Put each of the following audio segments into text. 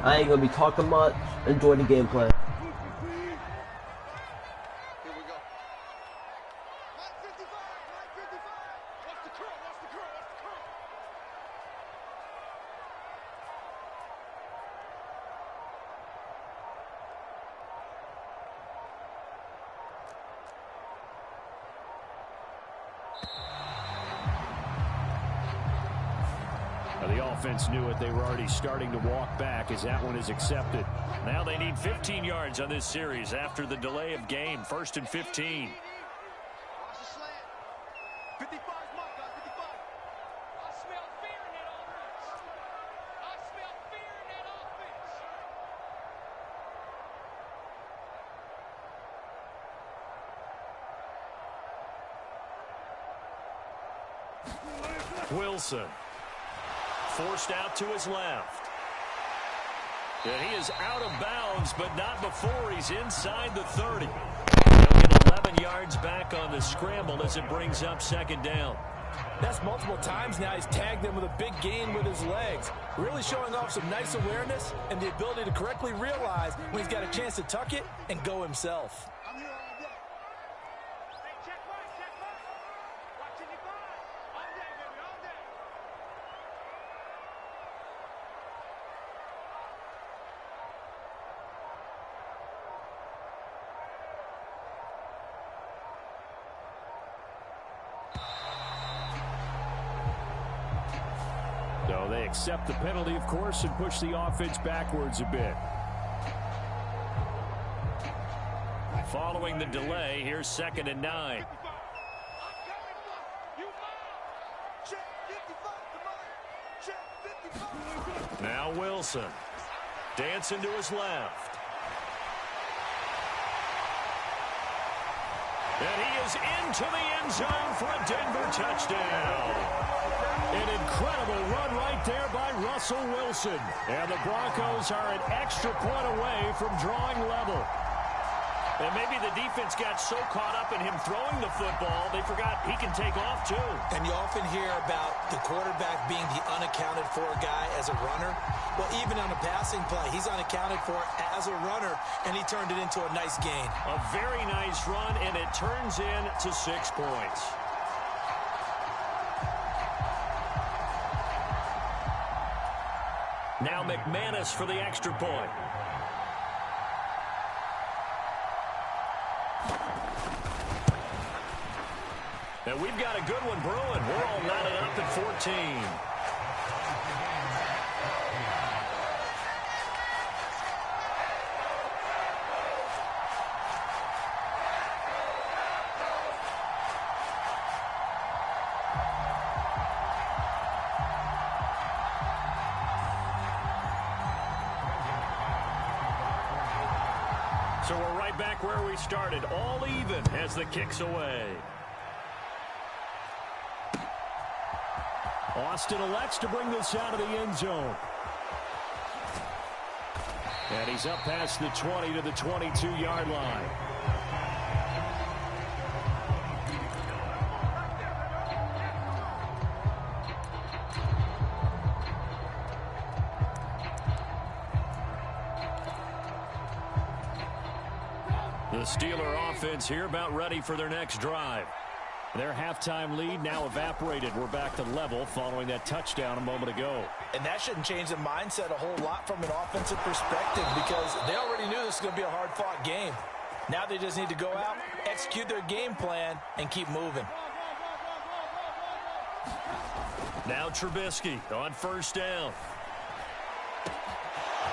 I ain't gonna be talking much. Enjoy the gameplay. The offense knew it. They were already starting to walk back as that one is accepted. Now they need 15 yards on this series after the delay of game. 1st and 15. Wilson. Forced out to his left. And he is out of bounds, but not before he's inside the 30. He'll get 11 yards back on the scramble as it brings up 2nd down. That's multiple times now. He's tagged them with a big gain with his legs. Really showing off some nice awareness and the ability to correctly realize when he's got a chance to tuck it and go himself. So they accept the penalty, of course, and push the offense backwards a bit. Following the delay, here's 2nd and 9. Now Wilson. Dancing to his left. And he is into the end zone for a Denver touchdown. An incredible run right there by Russell Wilson. And the Broncos are an extra point away from drawing level. And maybe the defense got so caught up in him throwing the football, they forgot he can take off too. And you often hear about the quarterback being the unaccounted for guy as a runner. Well, even on a passing play, he's unaccounted for as a runner, and he turned it into a nice gain. A very nice run, and it turns into 6 points. Now McManus for the extra point. And we've got a good one brewing. We're all knotted up at 14. So we're right back where we started, all even as the kick's away. Austin elects to bring this out of the end zone. And he's up past the 20 to the 22-yard line. The Steeler offense here about ready for their next drive. Their halftime lead now evaporated. We're back to level following that touchdown a moment ago. And that shouldn't change the mindset a whole lot from an offensive perspective because they already knew this was going to be a hard-fought game. Now they just need to go out, execute their game plan, and keep moving. Now Trubisky on 1st down.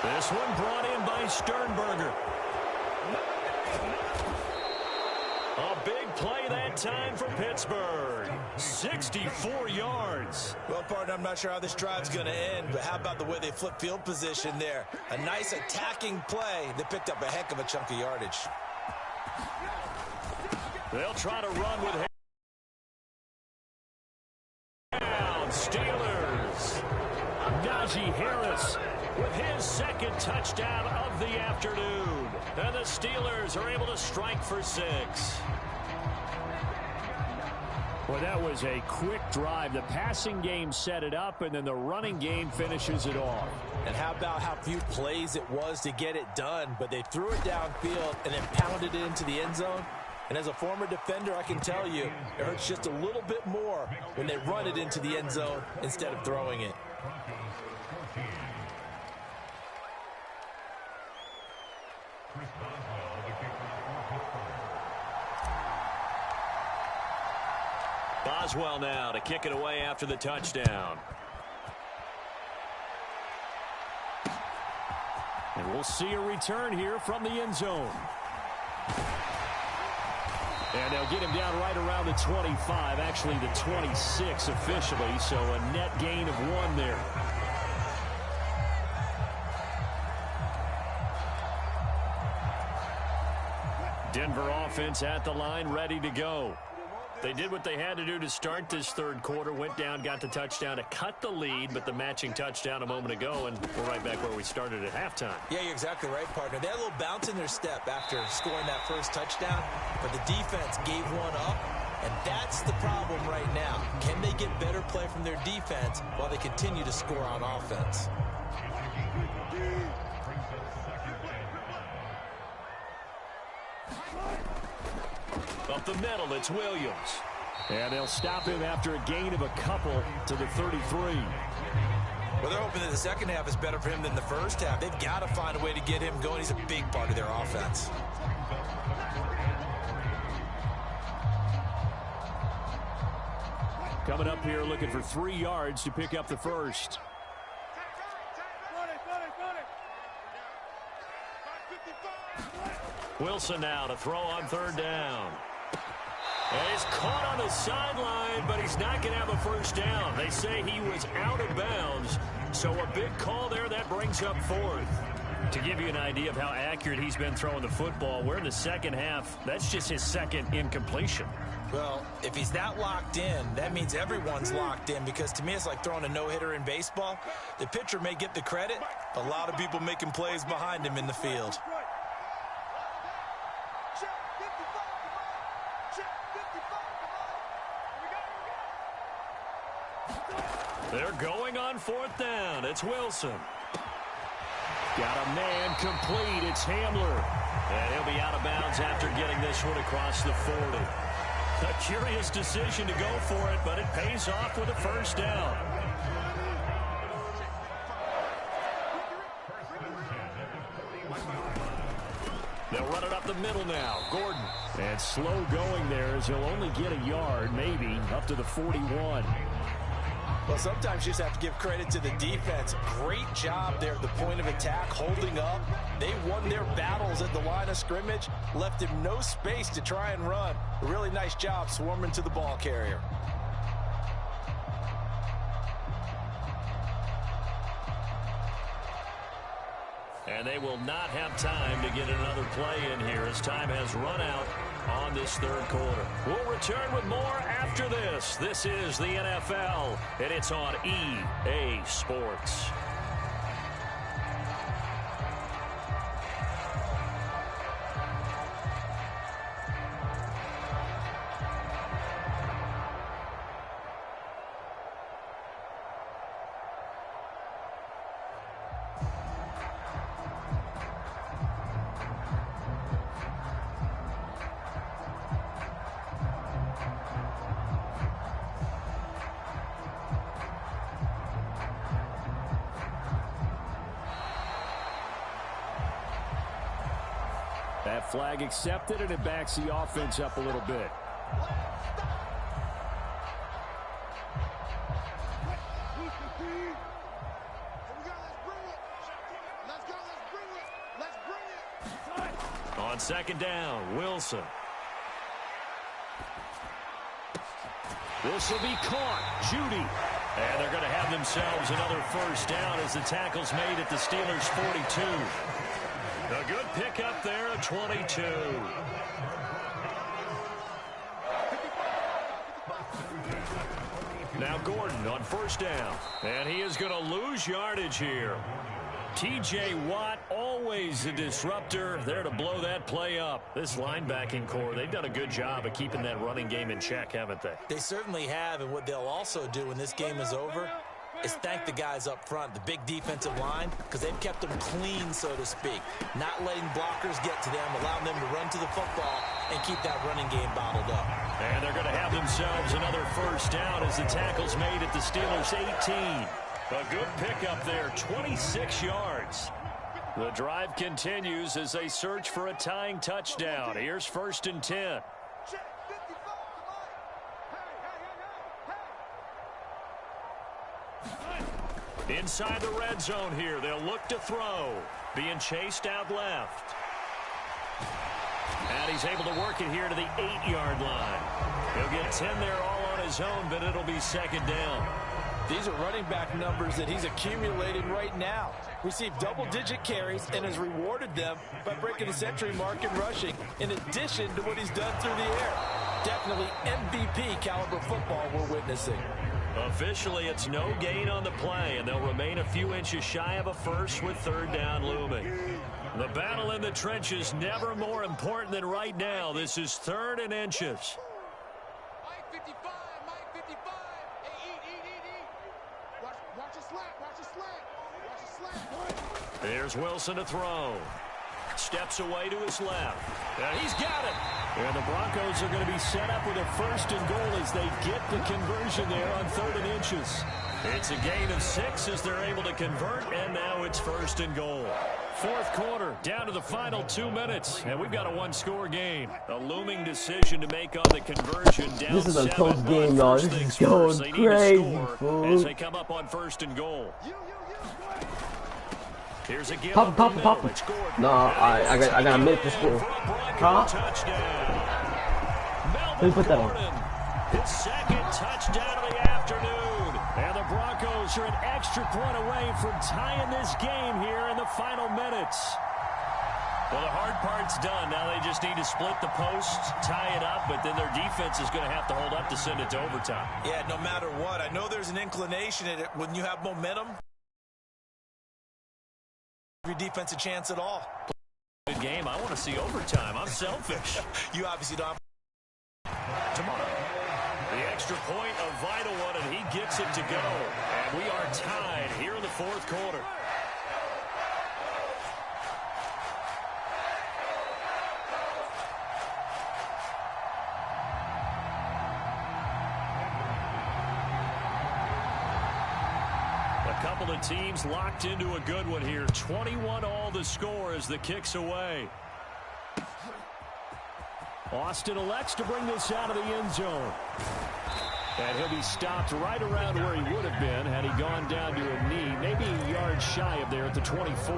This one brought in by Sternberger. A big play that time for Pittsburgh. 64 yards. Well, partner, I'm not sure how this drive's going to end, but how about the way they flip field position there? A nice attacking play. They picked up a heck of a chunk of yardage. They'll try to run with down. Steelers. Najee Harris with his 2nd touchdown of the afternoon. And the Steelers are able to strike for 6. Well, that was a quick drive. The passing game set it up, and then the running game finishes it off. And how about how few plays it was to get it done, but they threw it downfield and then pounded it into the end zone. And as a former defender, I can tell you, it hurts just a little bit more when they run it into the end zone instead of throwing it. Boswell now to kick it away after the touchdown. And we'll see a return here from the end zone. And they'll get him down right around the 25, actually the 26 officially, so a net gain of 1 there. Denver offense at the line, ready to go. They did what they had to do to start this third quarter, went down, got the touchdown to cut the lead, but the matching touchdown a moment ago, and we're right back where we started at halftime. Yeah, you're exactly right, partner. They had a little bounce in their step after scoring that first touchdown, but the defense gave one up, and that's the problem right now. Can they get better play from their defense while they continue to score on offense? Up the middle, it's Williams. And they'll stop him after a gain of a couple to the 33. Well, they're hoping that the second half is better for him than the first half. They've got to find a way to get him going. He's a big part of their offense. Coming up here looking for 3 yards to pick up the first. Wilson now to throw on third down. And he's caught on the sideline, but he's not going to have a first down. They say he was out of bounds, so a big call there that brings up 4th. To give you an idea of how accurate he's been throwing the football, we're in the second half. That's just his second incompletion. Well, if he's that locked in, that means everyone's locked in, because to me it's like throwing a no-hitter in baseball. The pitcher may get the credit, a lot of people making plays behind him in the field. They're going on 4th down. It's Wilson. Got a man complete. It's Hamler. And he'll be out of bounds after getting this one across the 40. A curious decision to go for it, but it pays off with a first down. They'll run it up the middle now. Gordon. And slow going there as he'll only get a yard, maybe, up to the 41. Well, sometimes you just have to give credit to the defense. Great job there at the point of attack, holding up. They won their battles at the line of scrimmage, left him no space to try and run. A really nice job swarming to the ball carrier. And they will not have time to get another play in here as time has run out on this third quarter. We'll return with more after this. This is the NFL, and it's on EA Sports. That flag accepted, and it backs the offense up a little bit. On second down, Wilson. This will be caught. Judy. And they're going to have themselves another first down as the tackle's made at the Steelers' 42. A good pickup there at 22. Now Gordon on first down. And he is going to lose yardage here. T.J. Watt all always a disruptor, there to blow that play up. This linebacking core, they've done a good job of keeping that running game in check, haven't they? They certainly have, and what they'll also do when this game is over is thank the guys up front, the big defensive line, because they've kept them clean, so to speak. Not letting blockers get to them, allowing them to run to the football and keep that running game bottled up. And they're going to have themselves another first down as the tackle's made at the Steelers' 18. A good pickup there, 26 yards. The drive continues as they search for a tying touchdown. Here's 1st and 10. Inside the red zone here, they'll look to throw. Being chased out left. And he's able to work it here to the 8-yard line. He'll get 10 there all on his own, but it'll be 2nd down. These are running back numbers that he's accumulated right now. Received double-digit carries and has rewarded them by breaking the century mark in rushing, in addition to what he's done through the air. Definitely MVP caliber football we're witnessing. Officially, it's no gain on the play, and they'll remain a few inches shy of a first with 3rd down looming. The battle in the trenches never more important than right now. This is 3rd and inches. Mike 55, Mike 55. Hey, eat. Watch your slack, watch your slack. Here's Wilson to throw. Steps away to his left. And he's got it. And the Broncos are going to be set up with a 1st and goal as they get the conversion there on 3rd and inches. It's a gain of 6 as they're able to convert, and now it's 1st and goal. 4th quarter, down to the final 2 minutes, and we've got a 1-score game. A looming decision to make on the conversion. Down This is a 7, close game, y'all. This is going crazy, fool. As they come up on 1st and goal. Here's a give Pop. No, I got a minute to score. Huh? Who put that on? His 2nd touchdown of the afternoon. And the Broncos are an extra point away from tying this game here in the final minutes. Well, the hard part's done. Now they just need to split the posts, tie it up, but then their defense is going to have to hold up to send it to overtime. Yeah, no matter what. I know there's an inclination in it when you have momentum. Your defense a chance at all. Good game. I want to see overtime. I'm selfish. You obviously don't. Tomorrow. The extra point, a vital one, and he gets it to go. And we are tied here in the 4th quarter. A couple of teams locked into a good one here. 21 all the score as the kick's away. Austin elects to bring this out of the end zone. And he'll be stopped right around where he would have been had he gone down to a knee, maybe a yard shy of there at the 24.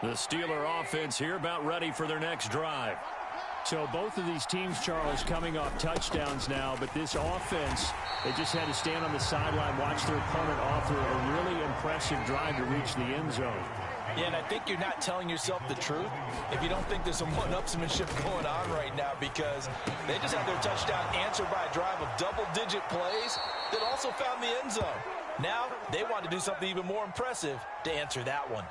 The Steeler offense here about ready for their next drive. So both of these teams, Charles, coming off touchdowns now, but this offense, they just had to stand on the sideline, watch their opponent offer a really impressive drive to reach the end zone. Yeah, and I think you're not telling yourself the truth if you don't think there's some one-upsmanship going on right now, because they just had their touchdown answered by a drive of double-digit plays that also found the end zone. Now they want to do something even more impressive to answer that one.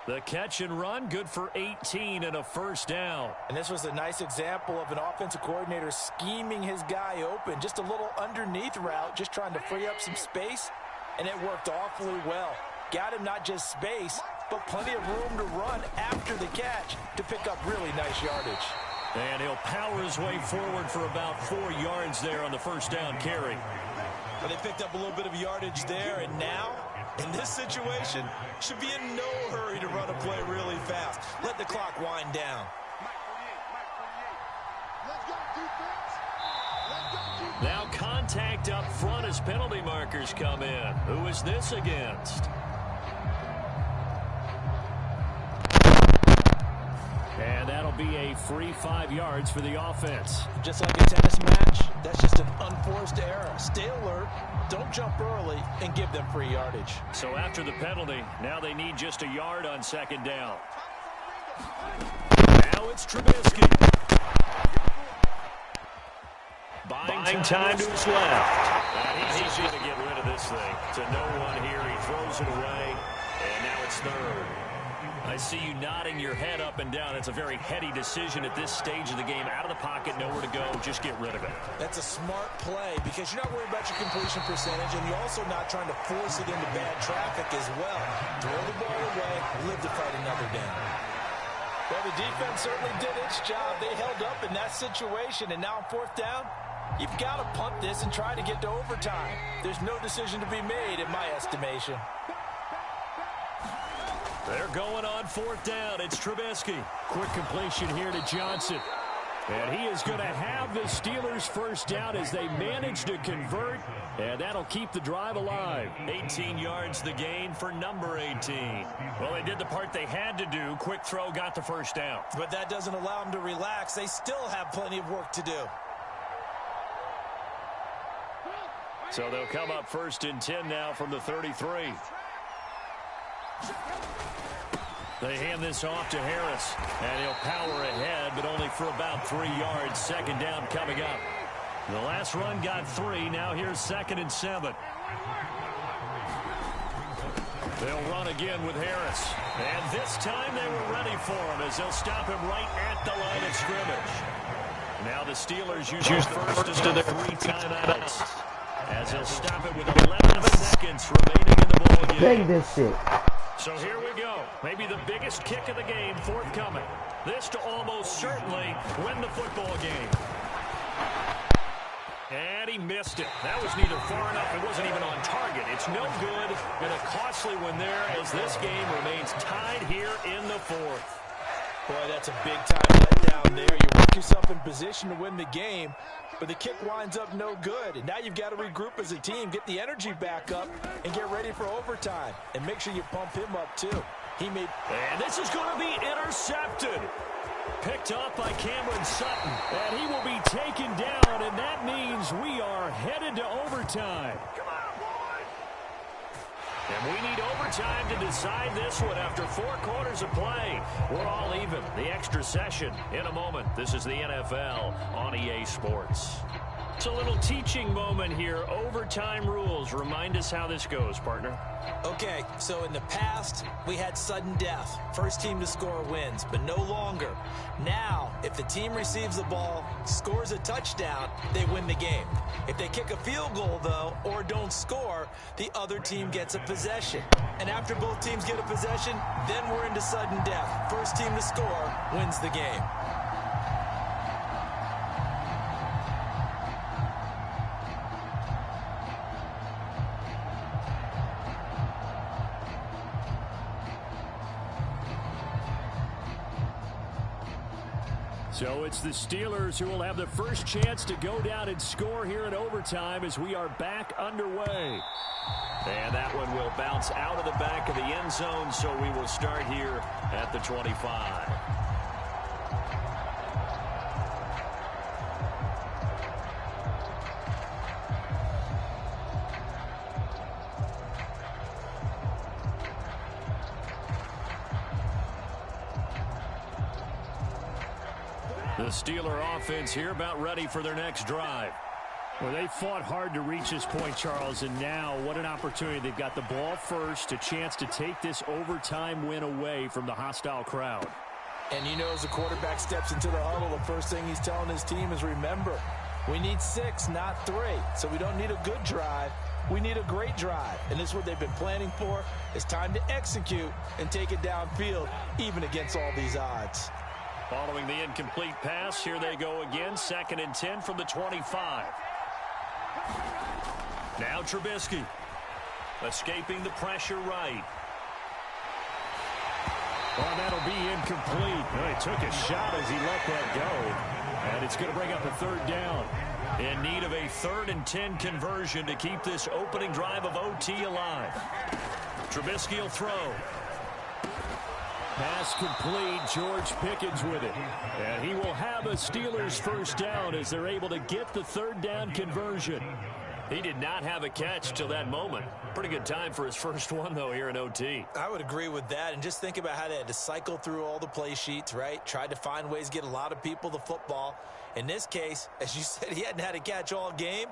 The catch and run, good for 18 and a 1st down. And this was a nice example of an offensive coordinator scheming his guy open. Just a little underneath route, just trying to free up some space, and it worked awfully well. Got him not just space, but plenty of room to run after the catch to pick up really nice yardage. And he'll power his way forward for about 4 yards there on the 1st down carry. But they picked up a little bit of yardage there, and now, in this situation, should be in no hurry to run a play really fast. Let the clock wind down. Now contact up front as penalty markers come in. Who is this against? And that'll be a free 5 yards for the offense. Just like a tennis match, that's just an unforced error. Stay alert, don't jump early, and give them free yardage. So after the penalty, now they need just a yard on 2nd down. Now it's Trubisky. Buying time to his left. He's going to get rid of this thing. To no one here, he throws it away, and now it's 3rd. I see you nodding your head up and down. It's a very heady decision at this stage of the game. Out of the pocket, nowhere to go. Just get rid of it. That's a smart play because you're not worried about your completion percentage, and you're also not trying to force it into bad traffic as well. Throw the ball away, live to fight another down. Well, the defense certainly did its job. They held up in that situation, and now on 4th down, you've got to punt this and try to get to overtime. There's no decision to be made in my estimation. They're going on 4th down. It's Trubisky. Quick completion here to Johnson. And he is going to have the Steelers' 1st down as they manage to convert. And that'll keep the drive alive. 18 yards the gain for number 18. Well, they did the part they had to do. Quick throw got the 1st down. But that doesn't allow them to relax. They still have plenty of work to do. So they'll come up 1st and 10 now from the 33. They hand this off to Harris, and he'll power ahead, but only for about 3 yards. 2nd down coming up. The last run got 3. Now here's 2nd and 7. They'll run again with Harris. And this time they were ready for him as they'll stop him right at the line of scrimmage. Now the Steelers use the first of their 3 timeouts as they'll stop it with 11 seconds remaining in the ball game. Bang this shit. So here we go. Maybe the biggest kick of the game forthcoming. This to almost certainly win the football game. And he missed it. That was neither far enough. It wasn't even on target. It's no good. And a costly one there as this game remains tied here in the 4th. Boy, that's a big-time letdown there. You work yourself in position to win the game, but the kick winds up no good. And now you've got to regroup as a team, get the energy back up, and get ready for overtime. And make sure you pump him up, too. And this is going to be intercepted. Picked up by Cameron Sutton. And he will be taken down, and that means we are headed to overtime. And we need overtime to decide this one after 4 quarters of play. We're all even. The extra session in a moment. This is the NFL on EA Sports. It's a little teaching moment here. Overtime rules. Remind us how this goes, partner. Okay, so in the past, we had sudden death. First team to score wins, but no longer. Now, if the team receives the ball, scores a touchdown, they win the game. If they kick a field goal, though, or don't score, the other team gets a possession. And after both teams get a possession, then we're into sudden death. First team to score wins the game. So it's the Steelers who will have the first chance to go down and score here in overtime as we are back underway. And that one will bounce out of the back of the end zone, so we will start here at the 25. The Steeler offense here about ready for their next drive. Well, they fought hard to reach this point, Charles, and now what an opportunity. They've got the ball first, a chance to take this overtime win away from the hostile crowd. And you know, as the quarterback steps into the huddle, the first thing he's telling his team is, remember, we need 6, not 3. So we don't need a good drive. We need a great drive. And this is what they've been planning for. It's time to execute and take it downfield, even against all these odds. Following the incomplete pass, here they go again. 2nd and 10 from the 25. Now Trubisky. Escaping the pressure right. Oh, that'll be incomplete. Oh, he took a shot as he let that go. And it's going to bring up a 3rd down. In need of a 3rd and 10 conversion to keep this opening drive of OT alive. Trubisky will throw. Pass complete. George Pickens with it. And he will have a Steelers first down as they're able to get the third down conversion. He did not have a catch till that moment. Pretty good time for his first one, though, here in OT. I would agree with that. And just think about how they had to cycle through all the play sheets, right? Tried to find ways to get a lot of people the football. In this case, as you said, he hadn't had a catch all game.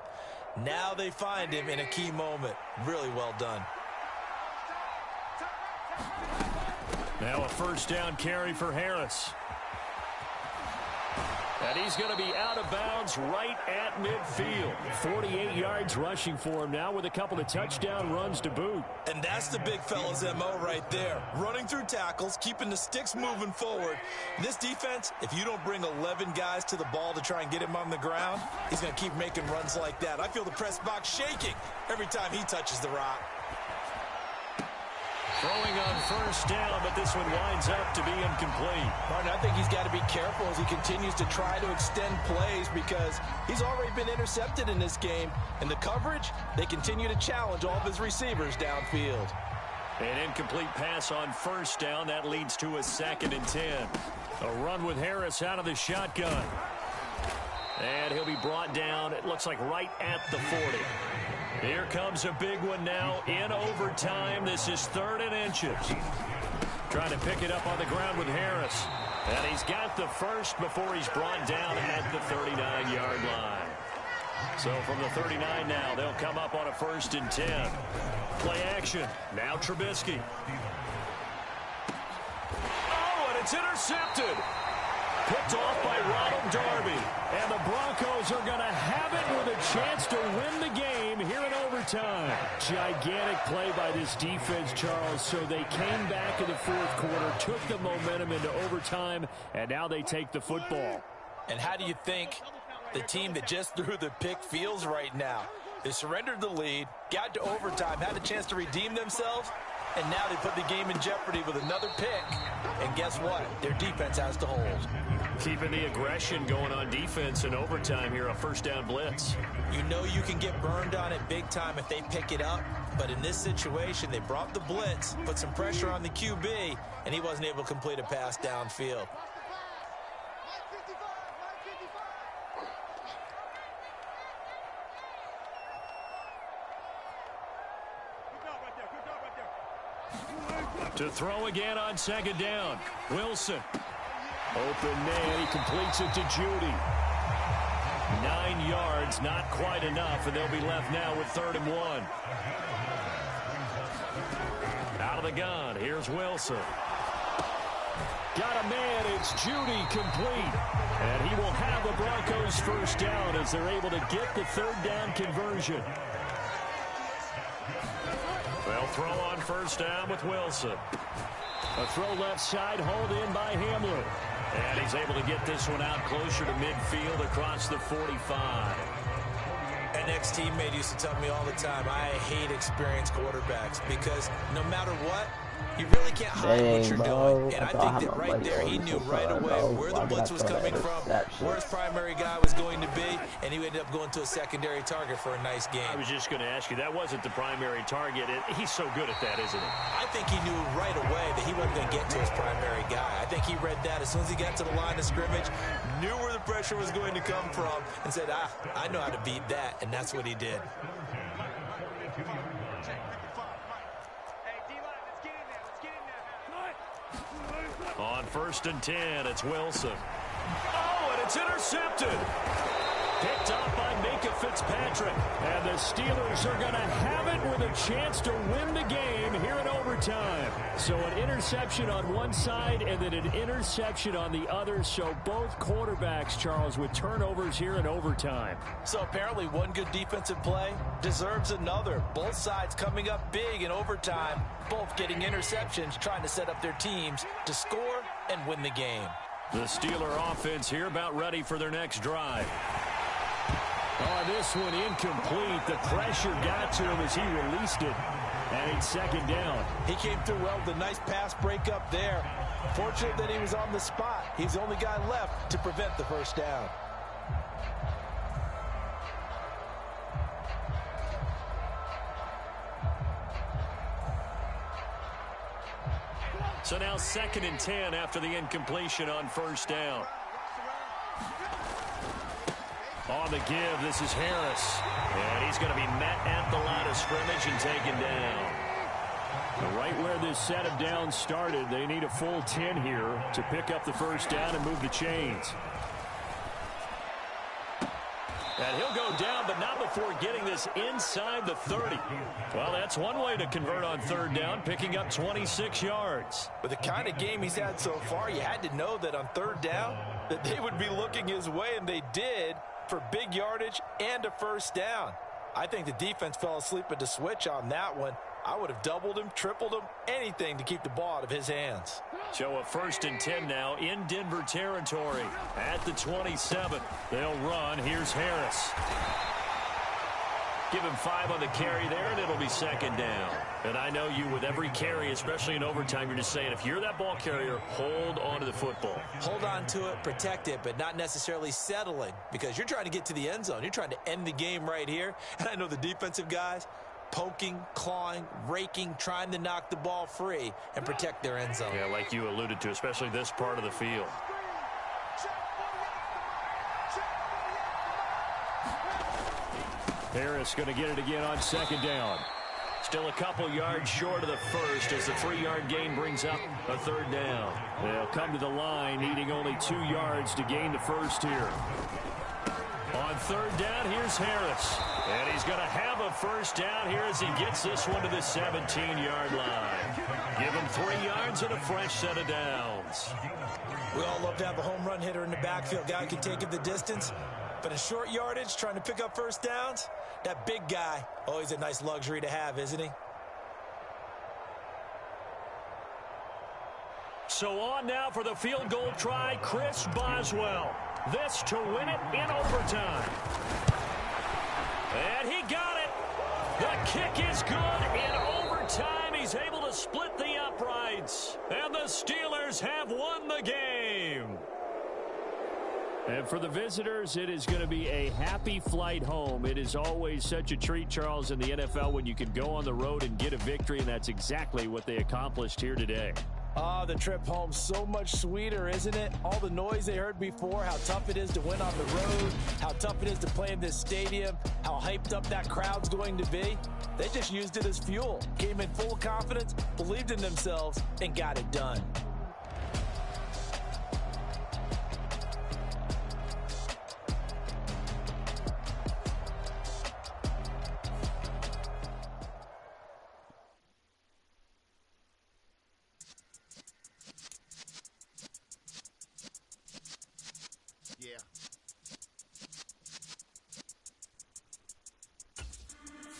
Now they find him in a key moment. Really well done. Now a first down carry for Harris. And he's going to be out of bounds right at midfield. 48 yards rushing for him now with a couple of touchdown runs to boot. And that's the big fella's MO right there. Running through tackles, keeping the sticks moving forward. This defense, if you don't bring 11 guys to the ball to try and get him on the ground, he's going to keep making runs like that. I feel the press box shaking every time he touches the rock. Throwing on first down, but this one winds up to be incomplete. Martin, I think he's got to be careful as he continues to try to extend plays because he's already been intercepted in this game. And the coverage, they continue to challenge all of his receivers downfield. An incomplete pass on first down. That leads to a 2nd and 10. A run with Harris out of the shotgun. And he'll be brought down, it looks like right at the 40. Here comes a big one now in overtime. This is 3rd and inches. Trying to pick it up on the ground with Harris. And he's got the first before he's brought down at the 39-yard line. So from the 39 now, they'll come up on a 1st and 10. Play action. Now Trubisky. Oh, and it's intercepted. Picked off by Ronald Darby. And the Broncos are going to have it with a chance to win the game here in overtime. Gigantic play by this defense, Charles. So they came back in the 4th quarter, took the momentum into overtime, and now they take the football. And how do you think the team that just threw the pick feels right now? They surrendered the lead, got to overtime, had a chance to redeem themselves, and now they put the game in jeopardy with another pick. And guess what? Their defense has to hold. Keeping the aggression going on defense in overtime here, a first down blitz. You know you can get burned on it big time if they pick it up. But in this situation, they brought the blitz, put some pressure on the QB, and he wasn't able to complete a pass downfield. To throw again on 2nd down. Wilson. Open man. He completes it to Judy. 9 yards, not quite enough, and they'll be left now with 3rd and 1. Out of the gun. Here's Wilson. Got a man. It's Judy complete. And he will have the Broncos first down as they're able to get the 3rd down conversion. They'll throw on first down with Wilson. A throw left side, hauled in by Hamler. And he's able to get this one out closer to midfield across the 45. An ex-teammate used to tell me all the time, I hate experienced quarterbacks because no matter what, you really can't hide what you're doing. And I think that right there, he knew right away where the blitz was coming from, where his primary guy was going to be, and he ended up going to a secondary target for a nice game. I was just going to ask you, that wasn't the primary target. He's so good at that, isn't he? I think he knew right away that he wasn't going to get to his primary guy. I think he read that as soon as he got to the line of scrimmage, knew where the pressure was going to come from, and said, I know how to beat that, and that's what he did. On 1st and 10, it's Wilson. Oh, and it's intercepted. Picked off by Minka Fitzpatrick. And the Steelers are going to have it with a chance to win the game here in overtime. So an interception on one side and then an interception on the other. So both quarterbacks, Charles, with turnovers here in overtime. So apparently one good defensive play deserves another. Both sides coming up big in overtime. Both getting interceptions, trying to set up their teams to score and win the game. The Steeler offense here about ready for their next drive. Oh, this one incomplete. The pressure got to him as he released it. And it's 2nd down. He came through well with a nice pass breakup there. Fortunate that he was on the spot. He's the only guy left to prevent the first down. So now 2nd and 10 after the incompletion on first down. On the give, this is Harris. And he's going to be met at the line of scrimmage and taken down. Right where this set of downs started, they need a full 10 here to pick up the first down and move the chains. And he'll go down, but not before getting this inside the 30. Well, that's one way to convert on 3rd down, picking up 26 yards. With the kind of game he's had so far, you had to know that on 3rd down, that they would be looking his way, and they did, for big yardage and a first down. I think the defense fell asleep at the switch on that one. I would have doubled him, tripled him, anything to keep the ball out of his hands. So a 1st and 10 now in Denver territory at the 27. They'll run. Here's Harris. Give him 5 on the carry there, and it'll be 2nd down. And I know you, with every carry, especially in overtime, you're just saying, if you're that ball carrier, hold on to the football. Hold on to it, protect it, but not necessarily settling, because you're trying to get to the end zone. You're trying to end the game right here. And I know the defensive guys, poking, clawing, raking, trying to knock the ball free and protect their end zone. Yeah, like you alluded to, especially this part of the field. Harris going to get it again on 2nd down. Still a couple yards short of the first as the 3-yard gain brings up a 3rd down. They'll come to the line needing only 2 yards to gain the first here. On 3rd down, here's Harris. And he's going to have a first down here as he gets this one to the 17-yard line. Give him 3 yards and a fresh set of downs. We all love to have a home run hitter in the backfield. Guy can take it the distance. But in short yardage, trying to pick up first downs, that big guy, always a nice luxury to have, isn't he? So on now for the field goal try, Chris Boswell. This to win it in overtime. And he got it. The kick is good in overtime. He's able to split the uprights. And the Steelers have won the game. And for the visitors, it is going to be a happy flight home. It is always such a treat, Charles, in the NFL when you can go on the road and get a victory, and that's exactly what they accomplished here today. Ah, the trip home so much sweeter, isn't it? All the noise they heard before, how tough it is to win on the road, how tough it is to play in this stadium, how hyped up that crowd's going to be. They just used it as fuel, came in full confidence, believed in themselves, and got it done.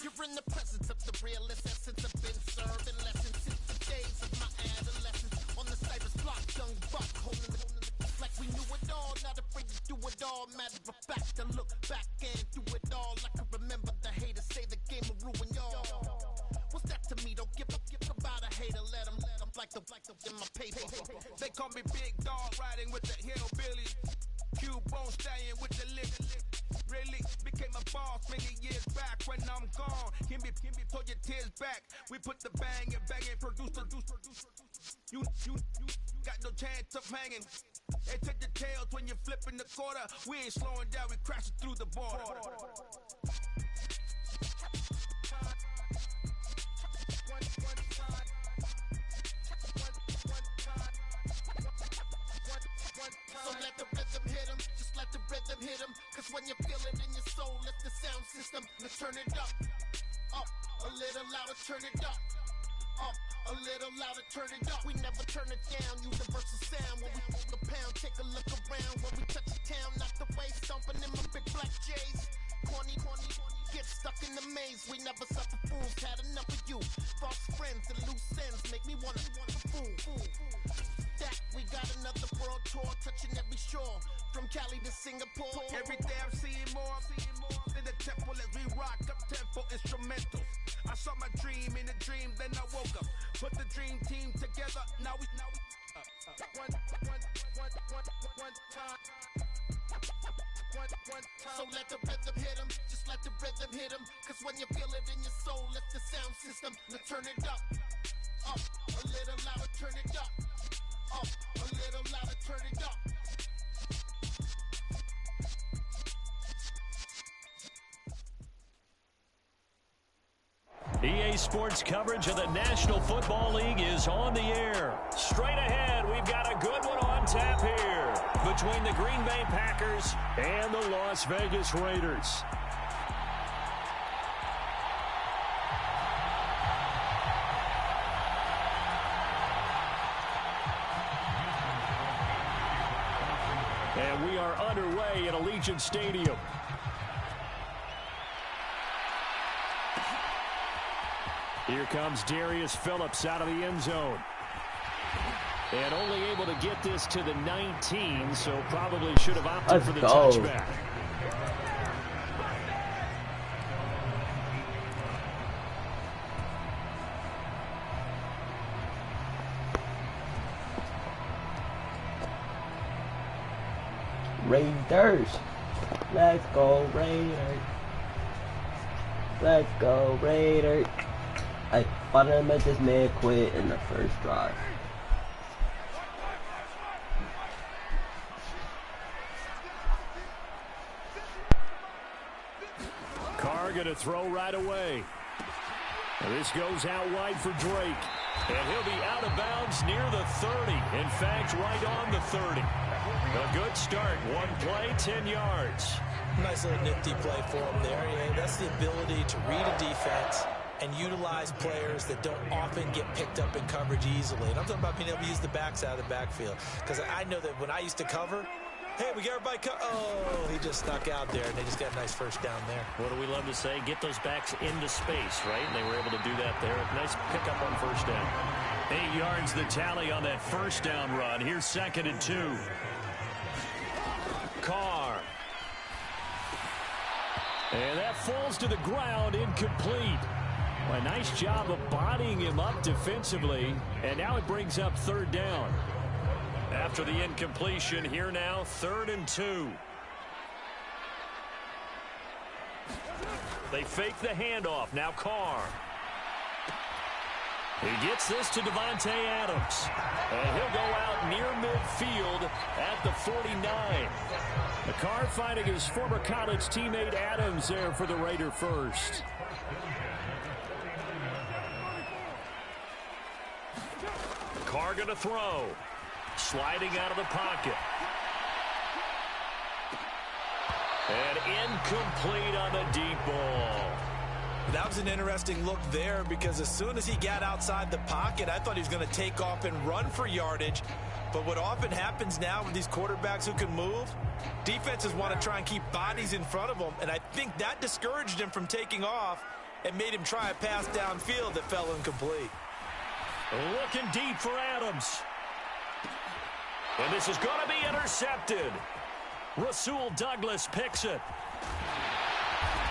You're in the presence of the realest essence. I've been served in lessons since the days of my adolescence. On the Cyrus block, young buck, holding it like we knew it all. Not afraid to do it all. Matter of fact, I look back and do it all. I can remember the haters say the game will ruin y'all. What's that to me? Don't give about a hater. Let them like the in my paper. They call me Big Dog, riding with the hillbillies. Q-Bone stallion with the lip. Really became a boss many years back. When I'm gone, can be pull your tears back. We put the bang and produce. You got no chance of hanging. They take the tails when you're flipping the quarter. We ain't slowing down, we crashing through the border. So let the rhythm hit him, just let the rhythm hit him. Cause when you feel it in your soul, lift the sound system. Let's turn it up, a little louder, turn it up, a little louder, turn it up. We never turn it down, universal sound. When we move the pound, take a look around. When we touch the town, knock the way, stomping in my big black J's. Corny, get stuck in the maze. We never suffer fools, had enough of you. False friends and loose ends make me wanna fool. That we got another world tour, touching every shore, from Cali to Singapore. Every day I'm seeing more in the temple as we rock up tempo instrumentals. I saw my dream in a dream, then I woke up. Put the dream team together. Now we one time. So let the rhythm hit him, just let the rhythm hit him. Cause when you feel it in your soul, lift the sound system. Now turn it up, a little louder. turn it up. Up, a little louder, turn it up. EA Sports coverage of the National Football League is on the air. Straight ahead, we've got a good one on tap here between the Green Bay Packers and the Las Vegas Raiders. And we are underway at Allegiant Stadium. Here comes Darius Phillips out of the end zone. And only able to get this to the 19, so probably should have opted for the touchback. Raiders. Let's go, Raiders. Let's go, Raiders. I thought I meant this man quit in the first drive. Carr going to throw right away. And this goes out wide for Drake. And he'll be out of bounds near the 30. In fact, right on the 30. A good start. One play, 10 yards. Nice little nifty play for him there. Yeah, that's the ability to read a defense and utilize players that don't often get picked up in coverage easily. And I'm talking about being able to use the backs out of the backfield. Because I know that when I used to cover, hey, we got everybody oh, he just snuck out there, and they just got a nice first down there. What do we love to say? Get those backs into space, right? And they were able to do that there. Nice pickup on first down. 8 yards the tally on that first down run. Here's 2nd and 2. Carr. And that falls to the ground, incomplete. Well, a nice job of bodying him up defensively, and now it brings up 3rd down. After the incompletion, here now, 3rd and 2. They fake the handoff. Now Carr. He gets this to Devontae Adams. And he'll go out near midfield at the 49. The Carr finding his former college teammate Adams there for the Raider first. Carr going to throw. Sliding out of the pocket. And incomplete on the deep ball. That was an interesting look there because as soon as he got outside the pocket, I thought he was going to take off and run for yardage. But what often happens now with these quarterbacks who can move, defenses want to try and keep bodies in front of them. And I think that discouraged him from taking off and made him try a pass downfield that fell incomplete. Looking deep for Adams. And this is going to be intercepted. Rasul Douglas picks it.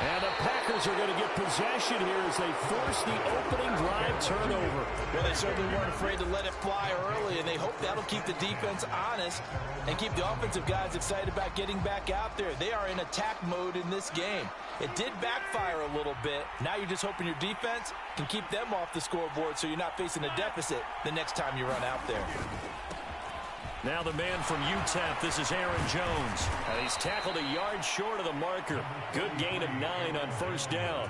And the Packers are going to get possession here as they force the opening drive turnover. Well, they certainly weren't afraid to let it fly early, and they hope that'll keep the defense honest and keep the offensive guys excited about getting back out there. They are in attack mode in this game. It did backfire a little bit. Now you're just hoping your defense can keep them off the scoreboard so you're not facing a deficit the next time you run out there. Now the man from UTEP, this is Aaron Jones. And he's tackled a yard short of the marker. Good gain of 9 on first down.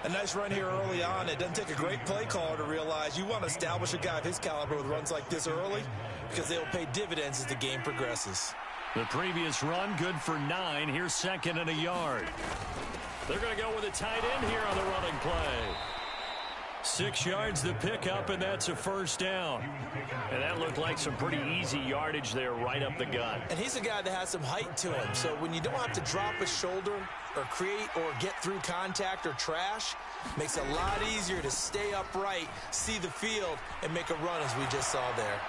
A nice run here early on. It doesn't take a great play caller to realize you want to establish a guy of his caliber with runs like this early because they'll pay dividends as the game progresses. The previous run, good for 9. Here's 2nd and a yard. They're going to go with a tight end here on the running play. 6 yards the pickup, and that's a first down. And that looked like some pretty easy yardage there right up the gut. And he's a guy that has some height to him. So when you don't have to drop a shoulder or create or get through contact or trash, makes it a lot easier to stay upright, see the field, and make a run as we just saw there.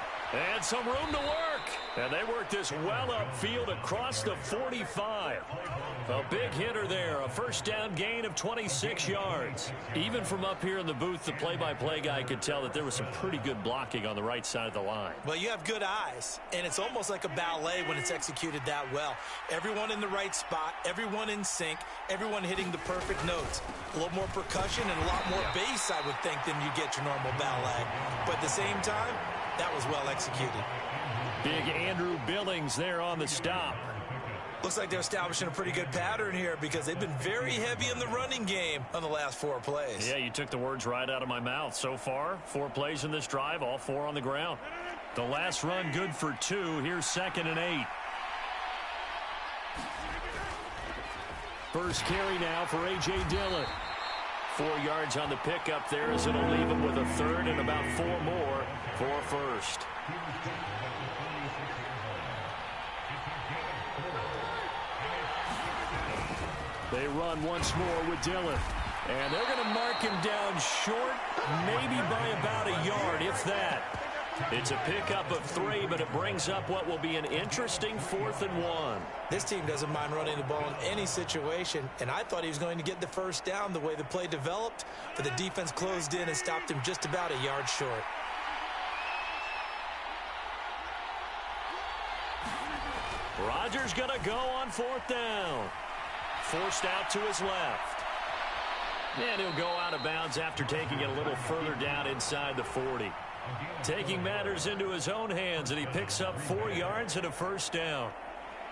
And some room to work. And they work this well upfield across the 45. A big hitter there, a first down gain of 26 yards. Even from up here in the booth, the play-by-play guy could tell that there was some pretty good blocking on the right side of the line. Well, you have good eyes, and it's almost like a ballet when it's executed that well. Everyone in the right spot, everyone in sync, everyone hitting the perfect notes. A little more percussion and a lot more bass, I would think, than you get your normal ballet. But at the same time, that was well executed. Big Andrew Billings there on the stop. Looks like they're establishing a pretty good pattern here because they've been very heavy in the running game on the last 4 plays. Yeah, you took the words right out of my mouth. So far, 4 plays in this drive, all 4 on the ground. The last run good for 2. Here's 2nd and 8. First carry now for A.J. Dillon. 4 yards on the pickup there as it'll leave him with a 3rd and about 4 more for first. They run once more with Dillon. And they're going to mark him down short, maybe by about a yard, if that. It's a pickup of 3, but it brings up what will be an interesting 4th and 1. This team doesn't mind running the ball in any situation, and I thought he was going to get the first down the way the play developed, but the defense closed in and stopped him just about a yard short. Rodgers going to go on 4th down. Forced out to his left. And he'll go out of bounds after taking it a little further down inside the 40. Taking matters into his own hands, and he picks up 4 yards and a first down.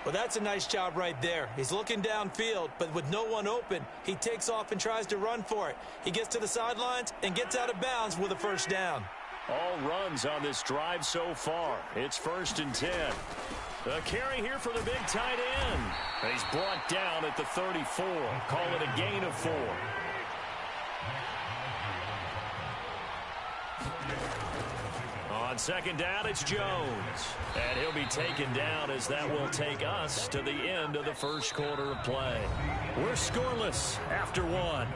Well, that's a nice job right there. He's looking downfield, but with no one open, he takes off and tries to run for it. He gets to the sidelines and gets out of bounds with a first down. All runs on this drive so far. It's 1st and 10. A carry here for the big tight end. And he's brought down at the 34. Call it a gain of 4. On 2nd down, it's Jones. And he'll be taken down as that will take us to the end of the first quarter of play. We're scoreless after 1.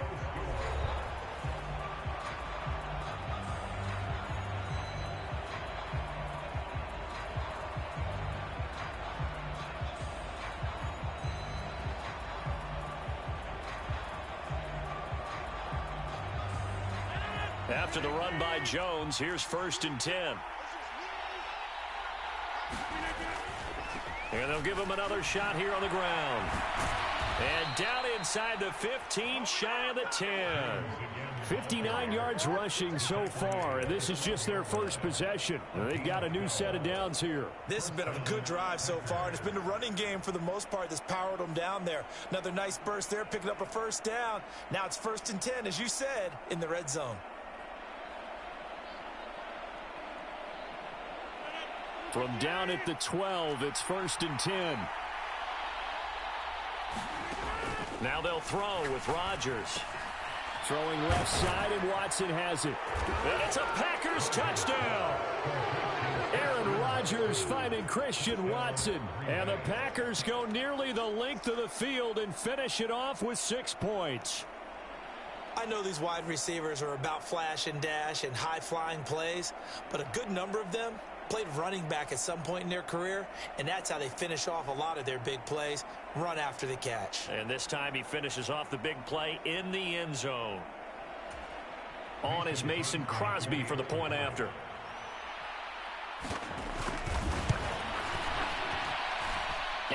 After the run by Jones, here's 1st and 10. And they'll give him another shot here on the ground. And down inside the 15, shy of the 10. 59 yards rushing so far, and this is just their first possession. They've got a new set of downs here. This has been a good drive so far, and it's been the running game for the most part that's powered them down there. Another nice burst there, picking up a first down. Now it's 1st and 10, as you said, in the red zone. From down at the 12, it's 1st and 10. Now they'll throw with Rodgers. Throwing left side, and Watson has it. And it's a Packers touchdown. Aaron Rodgers finding Christian Watson. And the Packers go nearly the length of the field and finish it off with 6 points. I know these wide receivers are about flash and dash and high-flying plays, but a good number of them played running back at some point in their career, and that's how they finish off a lot of their big plays, run after the catch. And this time he finishes off the big play in the end zone. On is Mason Crosby for the point after.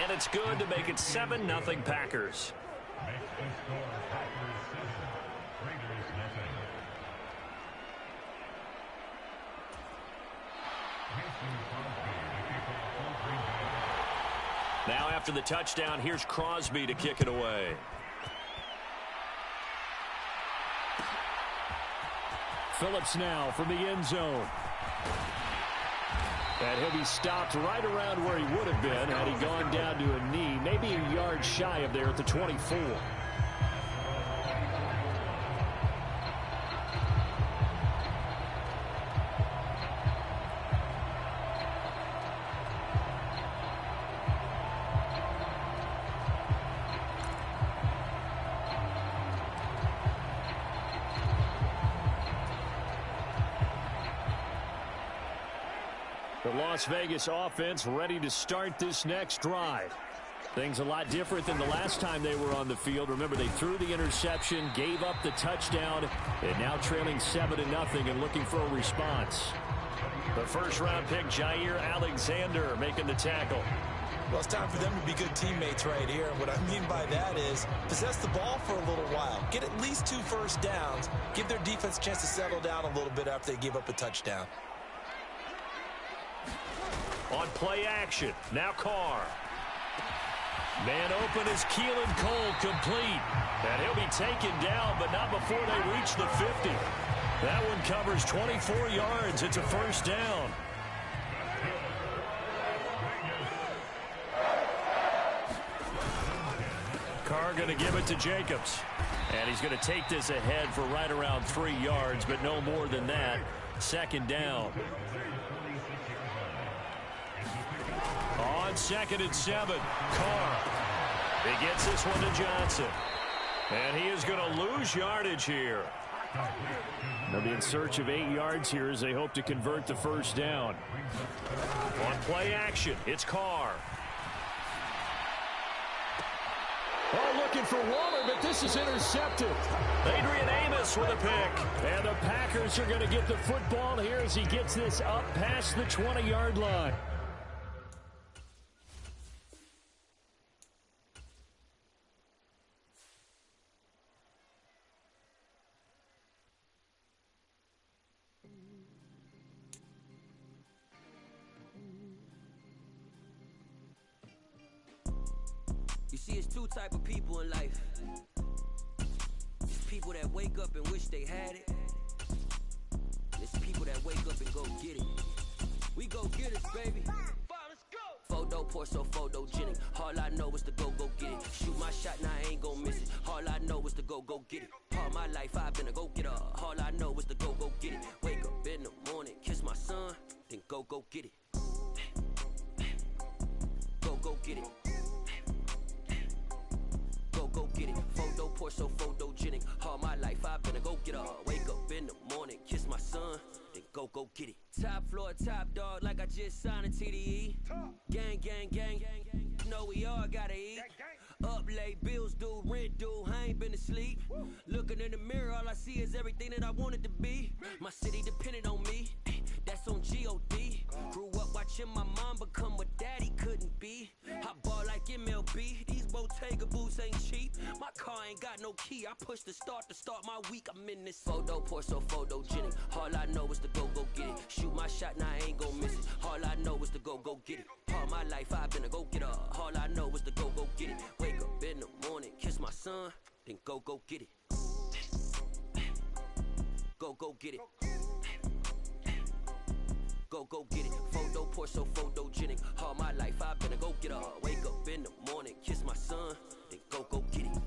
And it's good to make it 7-0 Packers. Now after the touchdown, here's Crosby to kick it away. Phillips now from the end zone. And he'll be stopped right around where he would have been had he gone down to a knee, maybe a yard shy of there at the 24. The Las Vegas offense ready to start this next drive. Things a lot different than the last time they were on the field. Remember, they threw the interception, gave up the touchdown, and now trailing 7-0 and looking for a response. The first-round pick, Jair Alexander, making the tackle. Well, it's time for them to be good teammates right here. And what I mean by that is possess the ball for a little while. Get at least 2 first downs. Give their defense a chance to settle down a little bit after they give up a touchdown. On play action, now Carr. Man open is Keelan Cole, complete. And he'll be taken down, but not before they reach the 50. That one covers 24 yards. It's a first down. Carr going to give it to Jacobs. And he's going to take this ahead for right around 3 yards, but no more than that. Second down. On 2nd and 7, Carr. He gets this one to Johnson. And he is going to lose yardage here. They'll be in search of 8 yards here as they hope to convert the first down. On play action, it's Carr. Oh, looking for Waller, but this is intercepted. Adrian Amos with a pick. And the Packers are going to get the football here as he gets this up past the 20-yard line. You see, it's 2 type of people in life. It's people that wake up and wish they had it. It's people that wake up and go get it. We go get it, baby. Photo poor, so photogenic. All I know is to go get it. Shoot my shot, now I ain't gon' miss it. All I know is to go get it. All my life I've been a go-getter. All I know is to go get it. Wake up in the morning, kiss my son, then go get it. Go get it. Go get it. Photo poor, so photogenic. All my life I've been a go-getter. Wake up in the morning, kiss my son, then go get it. Top floor, top dog, like I just signed a TDE. Gang, gang, gang. Know we all gotta eat. Up late, bills due, rent due, I ain't been asleep. Looking in the mirror, all I see is everything that I wanted to be. My city depended on me, that's on G.O.D. Grew up watching my mom become what daddy couldn't be. I ball like MLB, these Bottega boots ain't cheap. My car ain't got no key, I push the start to start my week. I'm in this photo poor, so photogenic. All I know is to go get it. Shoot my shot, now I ain't gon' miss it. All I know is to go get it. All my life I've been a go-getter. All I know is to go get it. Wake up in the morning, kiss my son, then go get it. Go get it. Go get it. Photo poor, so photogenic. All my life I've been a go-getter. Wake up in the morning, kiss my son, then go get it.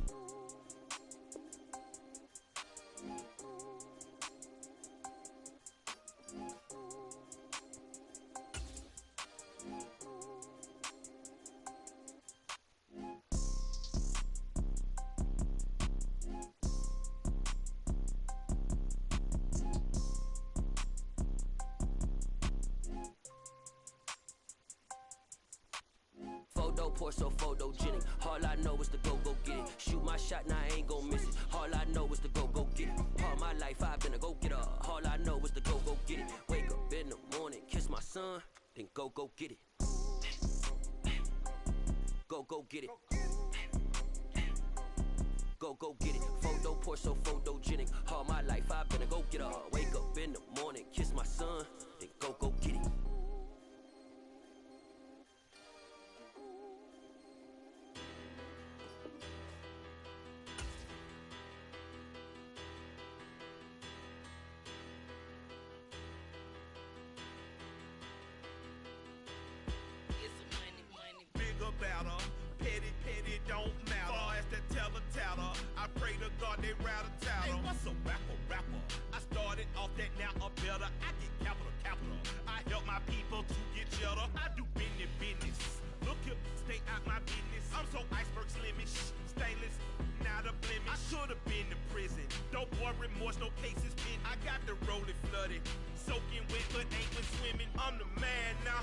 Photo poor, so photogenic. All I know is to go get it. Shoot my shot, now I ain't gon' miss it. All I know is to go get it. All my life I've been a go-getter. All I know is to go get it. Wake up in the morning, kiss my son, then go get it. Go get it. Go get it. Photo poor, so photogenic. All my life I've been a go-getter. Wake up in the morning, kiss my son, then go get it. Better, petty, don't matter. Far as the teller, I pray to God they rattle tattle. Hey, what's a rapper? I started off that, now I'm better. I get capital. I help my people to get cheddar. I do business. Look here, stay out my business. I'm so iceberg slimish, stainless, not a blemish. I should've been in prison. No boy remorse, no cases pinned. I got the rolling flooded, soaking wet, but ain't been swimming. I'm the man now.